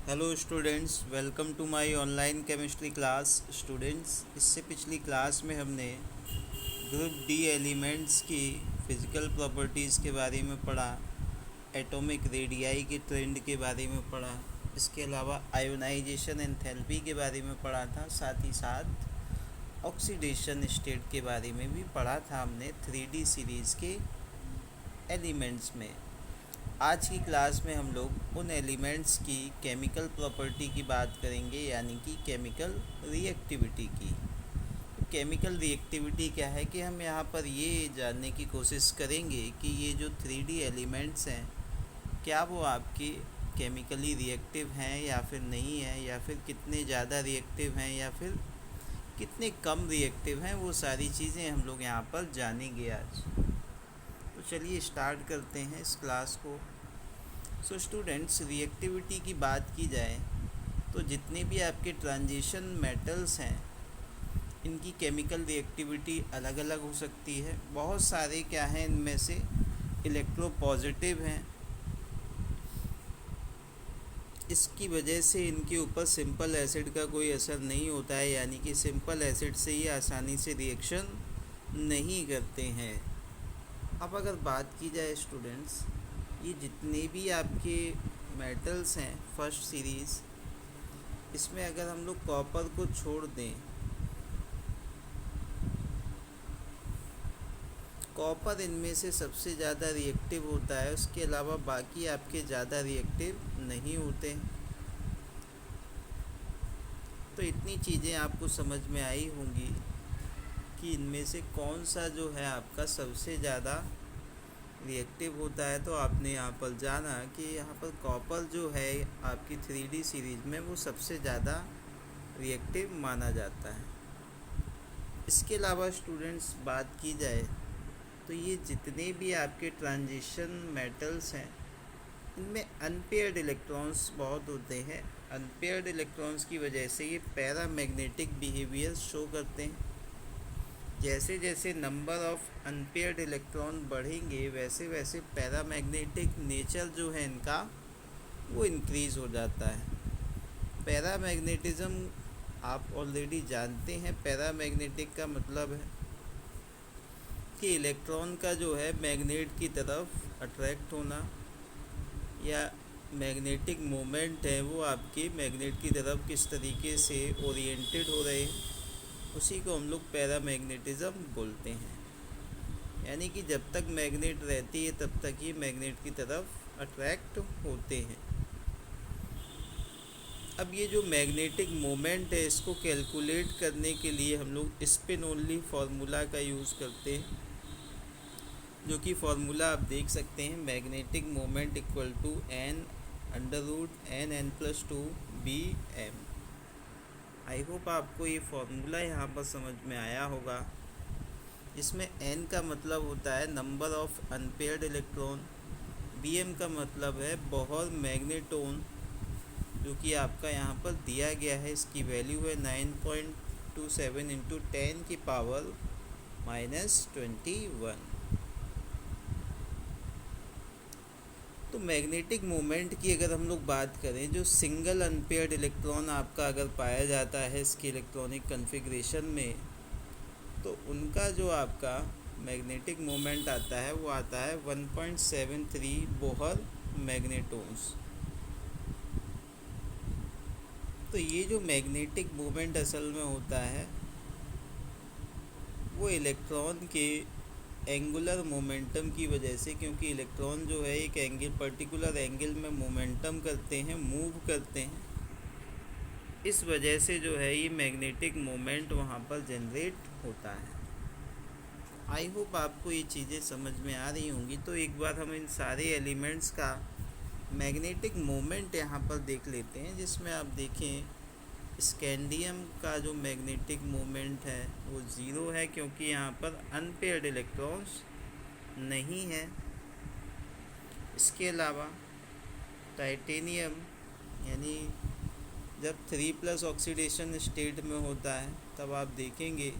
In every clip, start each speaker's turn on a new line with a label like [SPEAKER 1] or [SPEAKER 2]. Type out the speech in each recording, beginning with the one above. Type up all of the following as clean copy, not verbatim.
[SPEAKER 1] Hello students, welcome to my online chemistry class. Students, इससे पिछली class में हमने ग्रुप डी एलिमेंट्स की फ़िज़िकल प्रॉपर्टीज़ के बारे में पढ़ा, एटॉमिक रेडियाई के ट्रेंड के बारे में पढ़ा, इसके अलावा आयोनाइजेशन एंथैल्पी के बारे में पढ़ा था। साथ ही साथ ऑक्सीडेशन स्टेट के बारे में भी पढ़ा था हमने 3D सीरीज़ के एलिमेंट्स में। आज की क्लास में हम लोग उन एलिमेंट्स की केमिकल प्रॉपर्टी की बात करेंगे, यानी कि केमिकल रिएक्टिविटी की। तो केमिकल रिएक्टिविटी क्या है कि हम यहाँ पर ये जानने की कोशिश करेंगे कि ये जो 3D एलिमेंट्स हैं, क्या वो आपके केमिकली रिएक्टिव हैं या फिर नहीं है, या फिर कितने ज़्यादा रिएक्टिव हैं या फिर कितने कम रिएक्टिव हैं। वो सारी चीज़ें हम लोग यहाँ पर जानेंगे आज। तो चलिए स्टार्ट करते हैं इस क्लास को। सो स्टूडेंट्स, रिएक्टिविटी की बात की जाए तो जितने भी आपके ट्रांजिशन मेटल्स हैं, इनकी केमिकल रिएक्टिविटी अलग अलग हो सकती है। बहुत सारे क्या हैं, इनमें से इलेक्ट्रोपॉजिटिव हैं, इसकी वजह से इनके ऊपर सिंपल एसिड का कोई असर नहीं होता है, यानी कि सिंपल एसिड से ये आसानी से रिएक्शन नहीं करते हैं। अब अगर बात की जाए स्टूडेंट्स, ये जितने भी आपके मेटल्स हैं फर्स्ट सीरीज़, इसमें अगर हम लोग कॉपर को छोड़ दें, कॉपर इनमें से सबसे ज़्यादा रिएक्टिव होता है, उसके अलावा बाकी आपके ज़्यादा रिएक्टिव नहीं होते। तो इतनी चीज़ें आपको समझ में आई होंगी कि इनमें से कौन सा जो है आपका सबसे ज़्यादा रिएक्टिव होता है। तो आपने यहाँ पर जाना कि यहाँ पर कॉपर जो है आपकी 3D सीरीज़ में वो सबसे ज़्यादा रिएक्टिव माना जाता है। इसके अलावा स्टूडेंट्स बात की जाए तो ये जितने भी आपके ट्रांजिशन मेटल्स हैं, इनमें अनपेयर्ड इलेक्ट्रॉन्स बहुत होते हैं। अनपेयर्ड इलेक्ट्रॉन्स की वजह से ये पैरामैग्नेटिक बिहेवियर शो करते हैं। जैसे जैसे नंबर ऑफ़ अनपेयर्ड इलेक्ट्रॉन बढ़ेंगे, वैसे वैसे पैरामैग्नेटिक नेचर जो है इनका वो इंक्रीज़ हो जाता है। पैरामैग्नेटिज़्म आप ऑलरेडी जानते हैं। पैरामैग्नेटिक का मतलब है कि इलेक्ट्रॉन का जो है मैग्नेट की तरफ अट्रैक्ट होना, या मैग्नेटिक मोमेंट है वो आपके मैग्नेट की तरफ किस तरीके से ओरिएंटेड हो रहे हैं, उसी को हम लोग पैरामैग्नेटिज़्म बोलते हैं। यानी कि जब तक मैग्नेट रहती है तब तक ये मैग्नेट की तरफ अट्रैक्ट होते हैं। अब ये जो मैग्नेटिक मोमेंट है, इसको कैलकुलेट करने के लिए हम लोग स्पिन ओनली फार्मूला का यूज़ करते हैं, जो कि फार्मूला आप देख सकते हैं, magnetic moment equal to n√n+2 bm। I hope आपको ये फार्मूला यहाँ पर समझ में आया होगा। इसमें n का मतलब होता है number of unpaired electron, bm का मतलब है बोहर मैग्नेटोन, जो कि आपका यहाँ पर दिया गया है। इसकी वैल्यू है 9.27 × 10⁻⁻21। तो मैग्नेटिक मोमेंट की अगर हम लोग बात करें, जो सिंगल अनपेयर्ड इलेक्ट्रॉन आपका अगर पाया जाता है इसके इलेक्ट्रॉनिक कन्फिग्रेशन में, तो उनका जो आपका मैग्नेटिक मोमेंट आता है वो आता है 1.73 बोहर मैग्नेटोन्स। तो ये जो मैग्नेटिक मोमेंट असल में होता है वो इलेक्ट्रॉन के एंगुलर मोमेंटम की वजह से, क्योंकि इलेक्ट्रॉन जो है एक पर्टिकुलर एंगल में मोमेंटम करते हैं, मूव करते हैं, इस वजह से जो है ये मैग्नेटिक मोमेंट वहाँ पर जनरेट होता है। आई होप आपको ये चीज़ें समझ में आ रही होंगी। तो एक बार हम इन सारे एलिमेंट्स का मैग्नेटिक मोमेंट यहाँ पर देख लेते हैं, जिसमें आप देखें स्कैंडियम का जो मैग्नेटिक मोमेंट है वो ज़ीरो है, क्योंकि यहाँ पर अनपेयर्ड इलेक्ट्रॉन्स नहीं है। इसके अलावा टाइटेनियम, यानी जब 3+ ऑक्सीडेशन स्टेट में होता है तब आप देखेंगे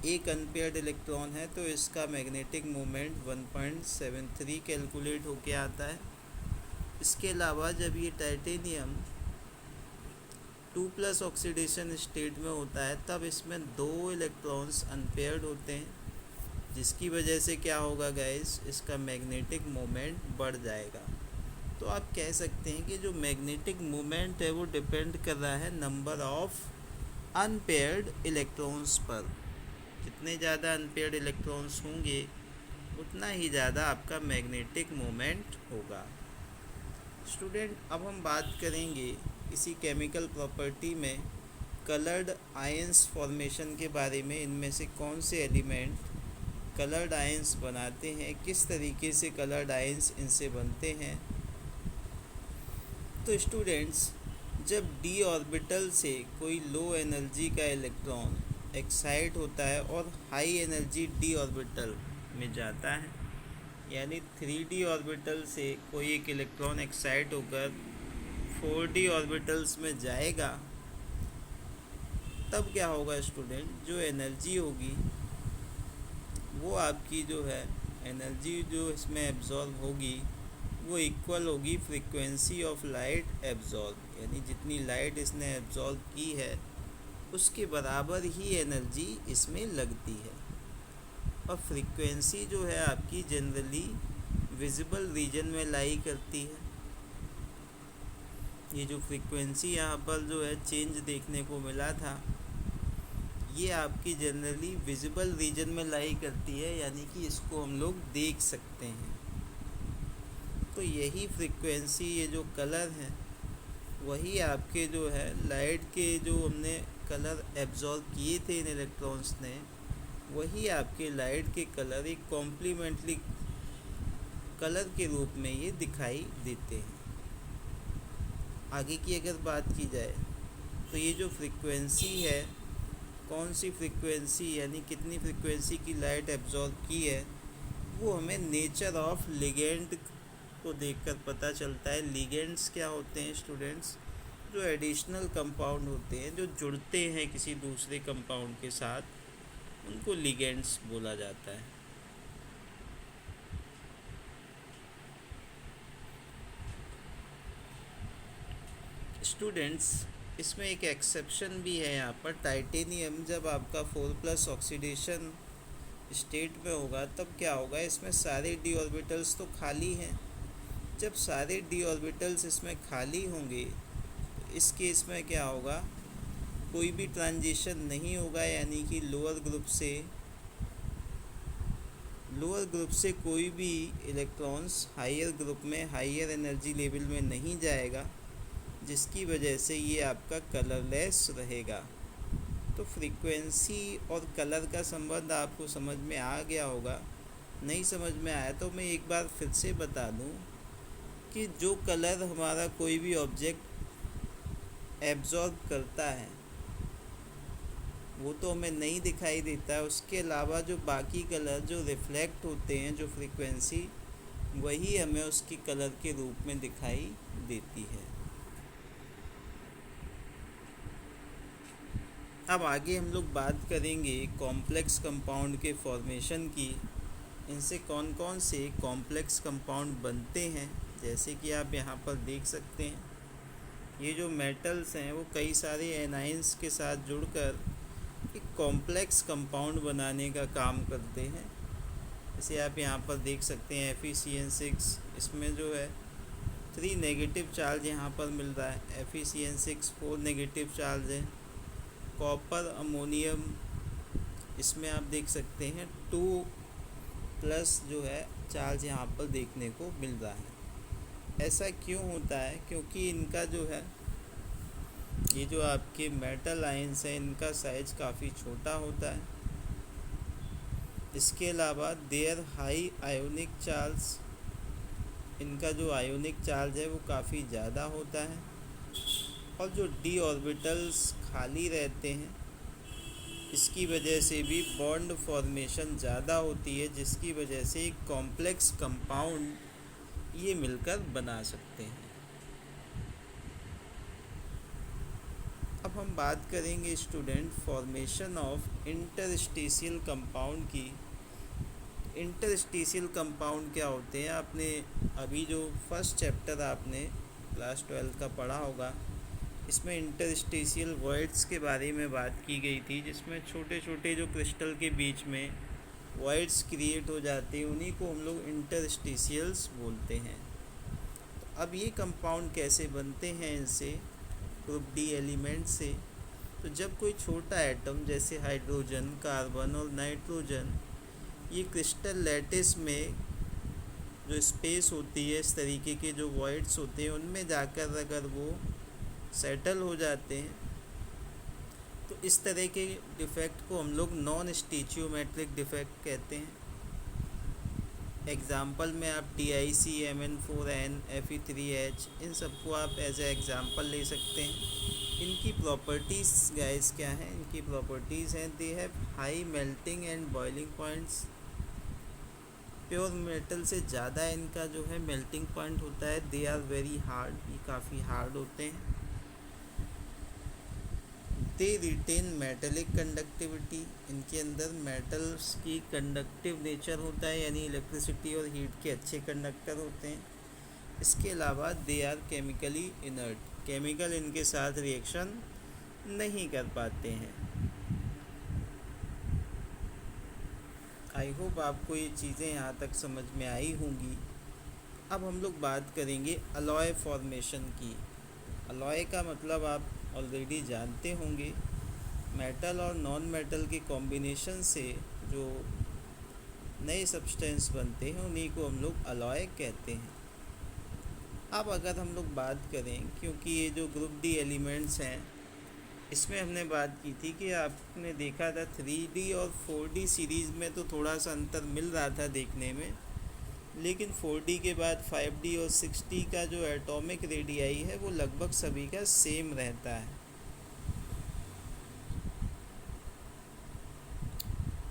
[SPEAKER 1] एक अनपेयर्ड इलेक्ट्रॉन है, तो इसका मैग्नेटिक मोमेंट 1.73 कैलकुलेट होके आता है। इसके अलावा जब ये टाइटेनियम 2+ ऑक्सीडेशन स्टेट में होता है तब इसमें 2 इलेक्ट्रॉन्स अनपेयर्ड होते हैं, जिसकी वजह से क्या होगा गाइस, इसका मैग्नेटिक मोमेंट बढ़ जाएगा। तो आप कह सकते हैं कि जो मैग्नेटिक मोमेंट है वो डिपेंड कर रहा है नंबर ऑफ अनपेयर्ड इलेक्ट्रॉन्स पर। जितने ज़्यादा अनपेयर्ड इलेक्ट्रॉन्स होंगे उतना ही ज़्यादा आपका मैग्नेटिक मोमेंट होगा। स्टूडेंट, अब हम बात करेंगे इसी केमिकल प्रॉपर्टी में कलर्ड आयंस फॉर्मेशन के बारे में। इनमें से कौन से एलिमेंट कलर्ड आयंस बनाते हैं, किस तरीके से कलर्ड आयंस इनसे बनते हैं। तो स्टूडेंट्स, जब d ऑर्बिटल से कोई लो एनर्जी का इलेक्ट्रॉन एक्साइट होता है और हाई एनर्जी d ऑर्बिटल में जाता है, यानी 3d ऑर्बिटल से कोई एक इलेक्ट्रॉन एक्साइट होकर 4d ऑर्बिटल्स में जाएगा, तब क्या होगा स्टूडेंट, जो एनर्जी होगी वो आपकी जो है एनर्जी जो इसमें एब्जॉर्ब होगी वो इक्वल होगी फ्रीक्वेंसी ऑफ लाइट एब्जॉर्ब, यानी जितनी लाइट इसने एब्जॉर्ब की है उसके बराबर ही एनर्जी इसमें लगती है। और फ्रीक्वेंसी जो है आपकी जनरली विजिबल रीजन में लाई करती है। ये जो फ्रीक्वेंसी यहाँ पर जो है चेंज देखने को मिला था, ये आपकी जनरली विजिबल रीजन में लाई करती है, यानी कि इसको हम लोग देख सकते हैं। तो यही फ्रीक्वेंसी, ये जो कलर है वही आपके जो है लाइट के जो हमने कलर एब्जॉर्ब किए थे इन इलेक्ट्रॉन्स ने, वही आपके लाइट के कलर एक कॉम्प्लीमेंट्री कलर के रूप में ये दिखाई देते हैं। आगे की अगर बात की जाए तो ये जो फ्रीक्वेंसी है, कौन सी फ्रीक्वेंसी यानी कितनी फ्रीक्वेंसी की लाइट एब्जॉर्ब की है, वो हमें नेचर ऑफ लिगेंड को देखकर पता चलता है। लिगेंड्स क्या होते हैं स्टूडेंट्स, जो एडिशनल कंपाउंड होते हैं, जो जुड़ते हैं किसी दूसरे कंपाउंड के साथ, उनको लिगेंड्स बोला जाता है। स्टूडेंट्स, इसमें एक एक्सेप्शन भी है यहाँ पर। टाइटेनियम जब आपका 4+ ऑक्सीडेशन स्टेट में होगा तब क्या होगा, इसमें सारे d ऑर्बिटल्स तो खाली हैं। जब सारे d ऑर्बिटल्स इसमें खाली होंगे तो इस केस में क्या होगा, कोई भी ट्रांजिशन नहीं होगा, यानी कि लोअर ग्रुप से कोई भी इलेक्ट्रॉन्स हायर ग्रुप में हायर एनर्जी लेवल में नहीं जाएगा, जिसकी वजह से ये आपका कलरलेस रहेगा। तो फ्रीक्वेंसी और कलर का संबंध आपको समझ में आ गया होगा। नहीं समझ में आया तो मैं एक बार फिर से बता दूं कि जो कलर हमारा कोई भी ऑब्जेक्ट एब्जॉर्ब करता है वो तो हमें नहीं दिखाई देता है, उसके अलावा जो बाकी कलर जो रिफ्लेक्ट होते हैं, जो फ्रीक्वेंसी, वही हमें उसकी कलर के रूप में दिखाई देती है। अब आगे हम लोग बात करेंगे कॉम्प्लेक्स कंपाउंड के फॉर्मेशन की। इनसे कौन कौन से कॉम्प्लेक्स कंपाउंड बनते हैं। जैसे कि आप यहाँ पर देख सकते हैं, ये जो मेटल्स हैं वो कई सारे एनाइंस के साथ जुड़कर एक कॉम्प्लेक्स कंपाउंड बनाने का काम करते हैं। जैसे आप यहाँ पर देख सकते हैं FeCN6, इसमें जो है 3 नेगेटिव चार्ज यहाँ पर मिल रहा है। FeCN6 4 नेगेटिव चार्ज है। कॉपर अमोनियम, इसमें आप देख सकते हैं 2+ जो है चार्ज यहाँ पर देखने को मिल रहा है। ऐसा क्यों होता है, क्योंकि इनका जो है ये जो आपके मेटल आयंस हैं इनका साइज काफ़ी छोटा होता है। इसके अलावा देयर हाई आयोनिक चार्ज, इनका जो आयोनिक चार्ज है वो काफ़ी ज़्यादा होता है। और जो d ऑर्बिटल्स खाली रहते हैं इसकी वजह से भी बॉन्ड फॉर्मेशन ज़्यादा होती है, जिसकी वजह से एक कॉम्प्लेक्स कंपाउंड ये मिलकर बना सकते हैं। अब हम बात करेंगे student formation of interstitial compound की। इंटरस्टिशियल कंपाउंड क्या होते हैं, आपने अभी जो फर्स्ट चैप्टर आपने क्लास 12 का पढ़ा होगा इसमें इंटरस्टेशियल वॉइड्स के बारे में बात की गई थी, जिसमें छोटे छोटे जो क्रिस्टल के बीच में वॉइड्स क्रिएट हो जाते हैं, उन्हीं को हम लोग इंटरस्टेशियल्स बोलते हैं। तो अब ये कंपाउंड कैसे बनते हैं इनसे, ग्रुप डी एलिमेंट से। तो जब कोई छोटा एटम जैसे हाइड्रोजन, कार्बन और नाइट्रोजन ये क्रिस्टल लैटिस में जो स्पेस होती है, इस तरीके के जो वॉइड्स होते हैं उनमें जाकर अगर वो सेटल हो जाते हैं, तो इस तरह के डिफेक्ट को हम लोग नॉन स्टीचियोमेट्रिक डिफेक्ट कहते हैं। एग्ज़ाम्पल में आप TiCmN4n Fe3H इन सबको आप एज ए एग्ज़ाम्पल ले सकते हैं। इनकी प्रॉपर्टीज़ गाइस क्या हैं, इनकी प्रॉपर्टीज़ हैं they have high melting and boiling points. Pure metal से ज़्यादा इनका जो है मेल्टिंग पॉइंट होता है। दे आर वेरी हार्ड, ये काफ़ी हार्ड होते हैं। दे रिटेन मेटेलिक कंडक्टिविटी, इनके अंदर मेटल्स की कंडक्टिव नेचर होता है, यानी इलेक्ट्रिसिटी और हीट के अच्छे कंडक्टर होते हैं। इसके अलावा they are chemically inert, chemical इनके साथ रिएक्शन नहीं कर पाते हैं। आई होप आपको ये चीज़ें यहाँ तक समझ में आई होंगी। अब हम लोग बात करेंगे अलॉय फॉर्मेशन की। अलॉय का मतलब आप ऑलरेडी जानते होंगे, मेटल और नॉन मेटल के कॉम्बिनेशन से जो नए सब्सटेंस बनते हैं उन्हीं को हम लोग अलॉय कहते हैं। अब अगर हम लोग बात करें, क्योंकि ये जो ग्रुप डी एलिमेंट्स हैं इसमें हमने बात की थी कि आपने देखा था 3D और 4D सीरीज़ में तो थोड़ा सा अंतर मिल रहा था देखने में, लेकिन 4D के बाद 5D और 6D का जो एटॉमिक रेडियाई है वो लगभग सभी का सेम रहता है।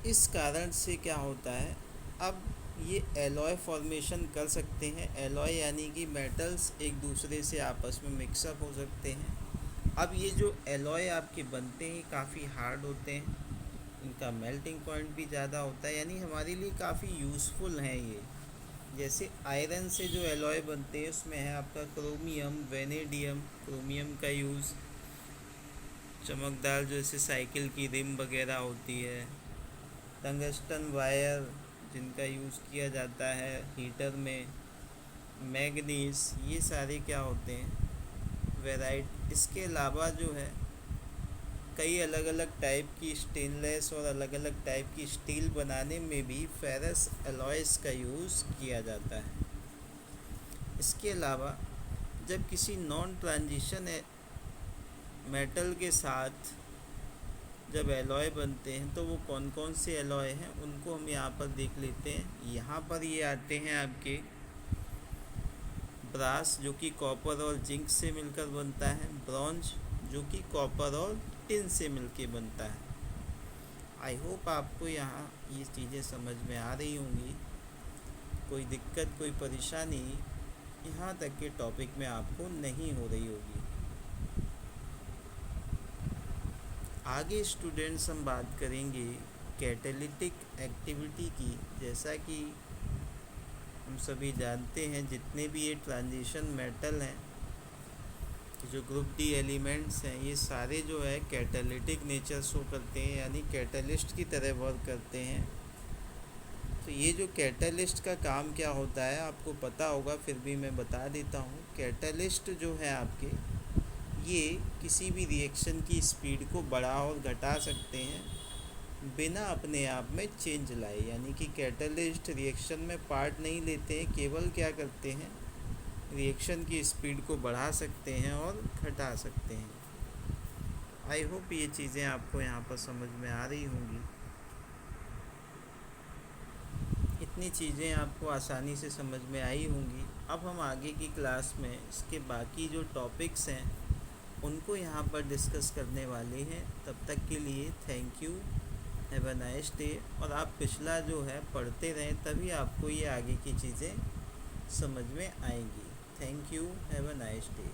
[SPEAKER 1] इस कारण से क्या होता है, अब ये एलॉय फॉर्मेशन कर सकते हैं। एलॉय यानी कि मेटल्स एक दूसरे से आपस में मिक्सअप हो सकते हैं। अब ये जो एलॉय आपके बनते हैं काफ़ी हार्ड होते हैं, इनका मेल्टिंग पॉइंट भी ज़्यादा होता है, यानी हमारे लिए काफ़ी यूज़फुल हैं ये। जैसे आयरन से जो एलॉय बनते हैं उसमें है आपका क्रोमियम, वेनेडियम। क्रोमियम का यूज़ चमकदार जैसे साइकिल की रिम वगैरह होती है। टंगस्टन वायर जिनका यूज़ किया जाता है हीटर में। मैग्नीज, ये सारे क्या होते हैं, वेराइट। इसके अलावा जो है कई अलग अलग टाइप की स्टेनलेस और अलग अलग टाइप की स्टील बनाने में भी फेरस एलॉयज़ का यूज़ किया जाता है। इसके अलावा जब किसी नॉन ट्रांजिशन मेटल के साथ जब एलॉय बनते हैं तो वो कौन कौन से एलॉय हैं उनको हम यहाँ पर देख लेते हैं। यहाँ पर ये आते हैं आपके ब्रास जो कि कॉपर और जिंक से मिलकर बनता है, ब्रॉन्ज जो कि कॉपर और टिन से मिलके बनता है। आई होप आपको यहाँ ये चीज़ें समझ में आ रही होंगी। कोई दिक्कत, कोई परेशानी यहाँ तक के टॉपिक में आपको नहीं हो रही होगी। आगे स्टूडेंट्स हम बात करेंगे कैटेलिटिक एक्टिविटी की। जैसा कि हम सभी जानते हैं जितने भी ये ट्रांजिशन मेटल हैं, जो ग्रुप डी एलिमेंट्स हैं, ये सारे जो है कैटेलिटिक नेचर शो करते हैं, यानी कैटलिस्ट की तरह वर्क करते हैं। तो ये जो कैटलिस्ट का काम क्या होता है आपको पता होगा, फिर भी मैं बता देता हूँ। कैटलिस्ट जो है आपके, ये किसी भी रिएक्शन की स्पीड को बढ़ा और घटा सकते हैं बिना अपने आप में चेंज लाए। यानी कि कैटलिस्ट रिएक्शन में पार्ट नहीं लेते हैं, केवल क्या करते हैं, रिएक्शन की स्पीड को बढ़ा सकते हैं और घटा सकते हैं। आई होप ये चीज़ें आपको यहाँ पर समझ में आ रही होंगी। इतनी चीज़ें आपको आसानी से समझ में आई होंगी। अब हम आगे की क्लास में इसके बाकी जो टॉपिक्स हैं उनको यहाँ पर डिस्कस करने वाले हैं। तब तक के लिए thank you, have a nice day. और आप पिछला जो है पढ़ते रहें, तभी आपको ये आगे की चीज़ें समझ में आएंगी। Thank you, have a nice day.